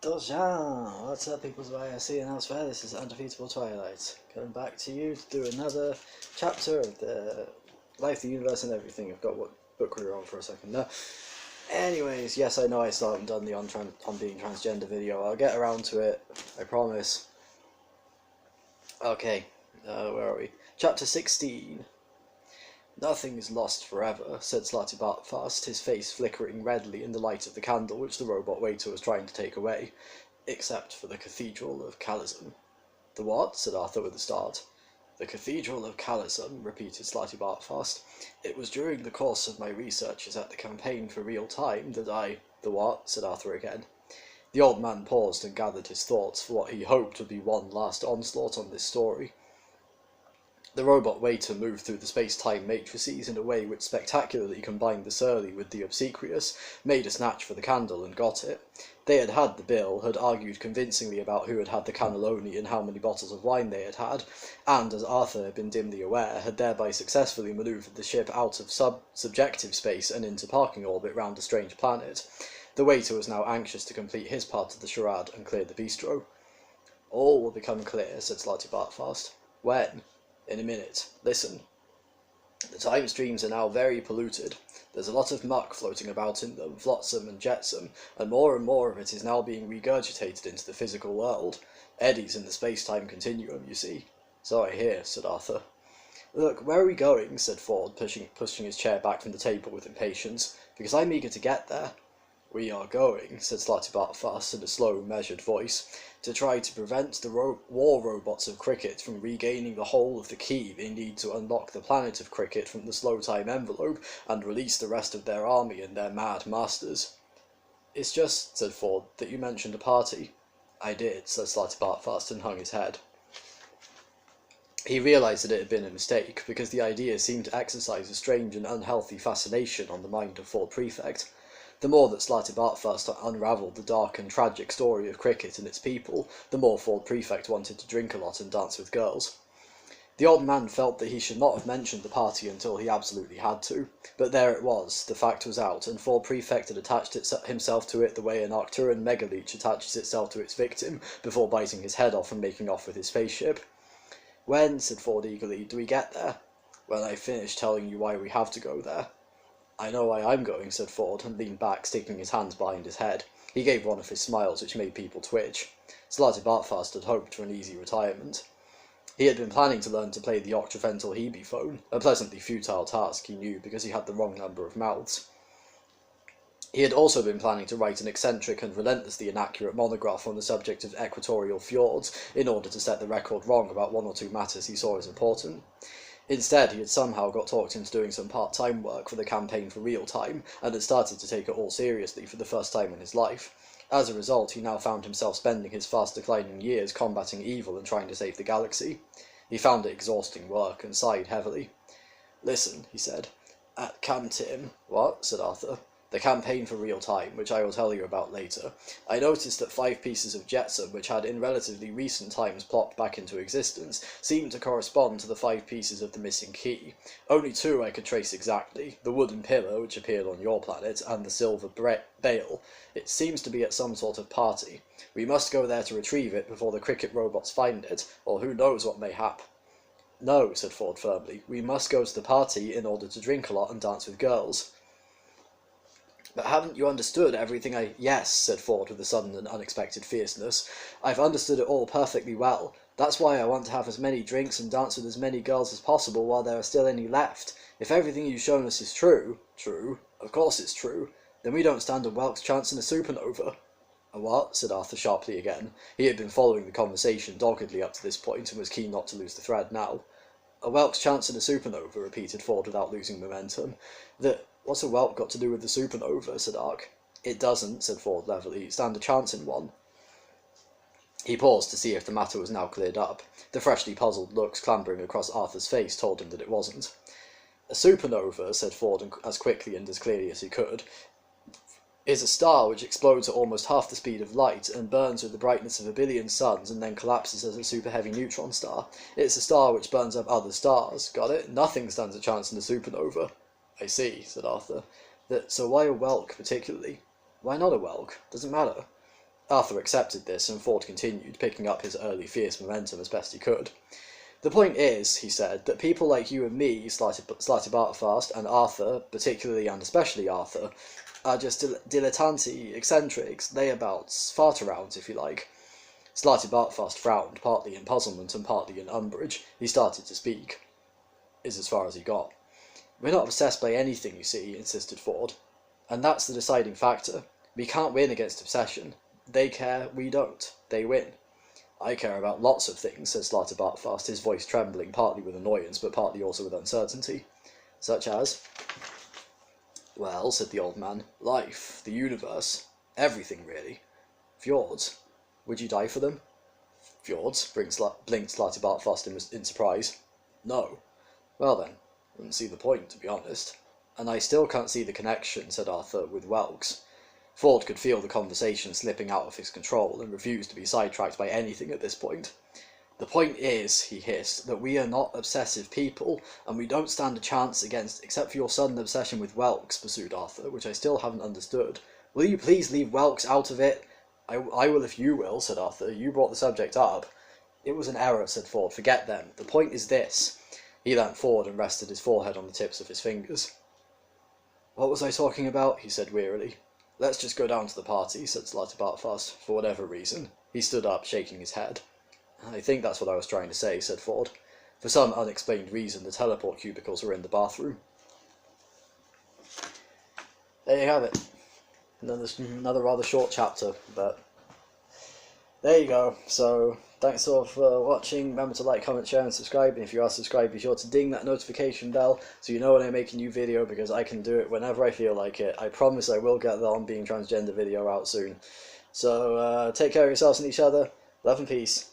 Dojan! What's up, people's YSC and elsewhere? This is Undefeatable Twilight. Coming back to you to do another chapter of the Life, the Universe, and Everything. I've got what book we were on for a second there. Anyways, yes, I know I still haven't done the on being transgender video. I'll get around to it, I promise. Okay, where are we? Chapter 16. Nothing is lost forever, said Slatty Bartfast, his face flickering redly in the light of the candle which the robot waiter was trying to take away, except for the Cathedral of Calism. The what? Said Arthur with a start. The Cathedral of Calism, repeated Slatty Bartfast. It was during the course of my researches at the campaign for real time that I... The what? Said Arthur again. The old man paused and gathered his thoughts for what he hoped would be one last onslaught on this story. The robot waiter moved through the space-time matrices in a way which spectacularly combined the surly with the obsequious, made a snatch for the candle and got it. They had had the bill, had argued convincingly about who had had the cannelloni and how many bottles of wine they had had, and, as Arthur had been dimly aware, had thereby successfully manoeuvred the ship out of subjective space and into parking orbit round a strange planet. The waiter was now anxious to complete his part of the charade and clear the bistro. All will become clear, said Slatty Bartfast. When? In a minute. Listen. The time streams are now very polluted. There's a lot of muck floating about in them, flotsam and jetsam, and more of it is now being regurgitated into the physical world. Eddies in the space-time continuum, you see. So I hear, said Arthur. Look, where are we going? Said Ford, pushing his chair back from the table with impatience, because I'm eager to get there. We are going, said Slatty Bartfast in a slow, measured voice, to try to prevent the war robots of Cricket from regaining the whole of the key they need to unlock the planet of Cricket from the slow-time envelope and release the rest of their army and their mad masters. It's just, said Ford, that you mentioned a party. I did, said Slatty Bartfast and hung his head. He realised that it had been a mistake, because the idea seemed to exercise a strange and unhealthy fascination on the mind of Ford Prefect. The more that Slatty Bartfast unravelled the dark and tragic story of Cricket and its people, the more Ford Prefect wanted to drink a lot and dance with girls. The old man felt that he should not have mentioned the party until he absolutely had to, but there it was, the fact was out, and Ford Prefect had attached himself to it the way an Arcturan megaleech attaches itself to its victim before biting his head off and making off with his spaceship. When, said Ford eagerly, do we get there? When I finish telling you why we have to go there. I know why I'm going, said Ford, and leaned back, sticking his hands behind his head. He gave one of his smiles which made people twitch. Slatty Bartfast had hoped for an easy retirement. He had been planning to learn to play the octafental hebephone, a pleasantly futile task, he knew, because he had the wrong number of mouths. He had also been planning to write an eccentric and relentlessly inaccurate monograph on the subject of equatorial fjords, in order to set the record wrong about one or two matters he saw as important. Instead, he had somehow got talked into doing some part-time work for the campaign for real time, and had started to take it all seriously for the first time in his life. As a result, he now found himself spending his fast-declining years combating evil and trying to save the galaxy. He found it exhausting work, and sighed heavily. Listen, he said. At Camp Tim... What? Said Arthur. The campaign for real time, which I will tell you about later, I noticed that 5 pieces of jetsam which had in relatively recent times plopped back into existence seemed to correspond to the 5 pieces of the missing key. Only 2 I could trace exactly, the wooden pillar which appeared on your planet, and the silver bale. It seems to be at some sort of party. We must go there to retrieve it before the Cricket robots find it, or who knows what may happen. No, said Ford firmly, we must go to the party in order to drink a lot and dance with girls. But haven't you understood everything Yes, said Ford with a sudden and unexpected fierceness. I've understood it all perfectly well. That's why I want to have as many drinks and dance with as many girls as possible while there are still any left. If everything you've shown us is true, of course it's true, then we don't stand a whelk's chance in a supernova. A what? Said Arthur sharply again. He had been following the conversation doggedly up to this point and was keen not to lose the thread now. A whelk's chance in a supernova, repeated Ford without losing momentum. What's a whelk got to do with the supernova? Said Ark. It doesn't, said Ford levelly. Stand a chance in one. He paused to see if the matter was now cleared up. The freshly puzzled looks clambering across Arthur's face told him that it wasn't. A supernova, said Ford as quickly and as clearly as he could, is a star which explodes at almost half the speed of light and burns with the brightness of 1 billion suns and then collapses as a super-heavy neutron star. It's a star which burns up other stars. Got it? Nothing stands a chance in a supernova. I see, said Arthur. So why a whelk particularly? Why not a whelk? Doesn't matter. Arthur accepted this, and Ford continued, picking up his early fierce momentum as best he could. The point is, he said, that people like you and me, Slightly Bartfast, and Arthur, particularly and especially Arthur, are just dilettanti, eccentrics, layabouts, fart-arounds, if you like. Slightly Bartfast frowned, partly in puzzlement and partly in umbrage. He started to speak. Is as far as he got. We're not obsessed by anything, you see, insisted Ford. And that's the deciding factor. We can't win against obsession. They care, we don't. They win. I care about lots of things, said Slightly Bartfast, his voice trembling, partly with annoyance, but partly also with uncertainty. Such as? Well, said the old man, life, the universe, everything, really. Fjords. Would you die for them? Fjords? Blinked Slightly Bartfast in surprise. No. Well then, I wouldn't see the point, to be honest. And I still can't see the connection, said Arthur, with Welks. Ford could feel the conversation slipping out of his control, and refused to be sidetracked by anything at this point. The point is, he hissed, that we are not obsessive people, and we don't stand a chance against, except for your sudden obsession with Welks, pursued Arthur, which I still haven't understood. Will you please leave Welks out of it? I will if you will, said Arthur. You brought the subject up. It was an error, said Ford. Forget them. The point is this. He leant forward and rested his forehead on the tips of his fingers. What was I talking about? He said wearily. Let's just go down to the party, said Slightly Bartfast, for whatever reason. He stood up, shaking his head. I think that's what I was trying to say, said Ford. For some unexplained reason, the teleport cubicles were in the bathroom. There you have it. Another rather short chapter, but there you go. So, thanks all for watching. Remember to like, comment, share, and subscribe. And if you are subscribed, be sure to ding that notification bell so you know when I make a new video, because I can do it whenever I feel like it. I promise I will get the On Being Transgender video out soon. So, take care of yourselves and each other. Love and peace.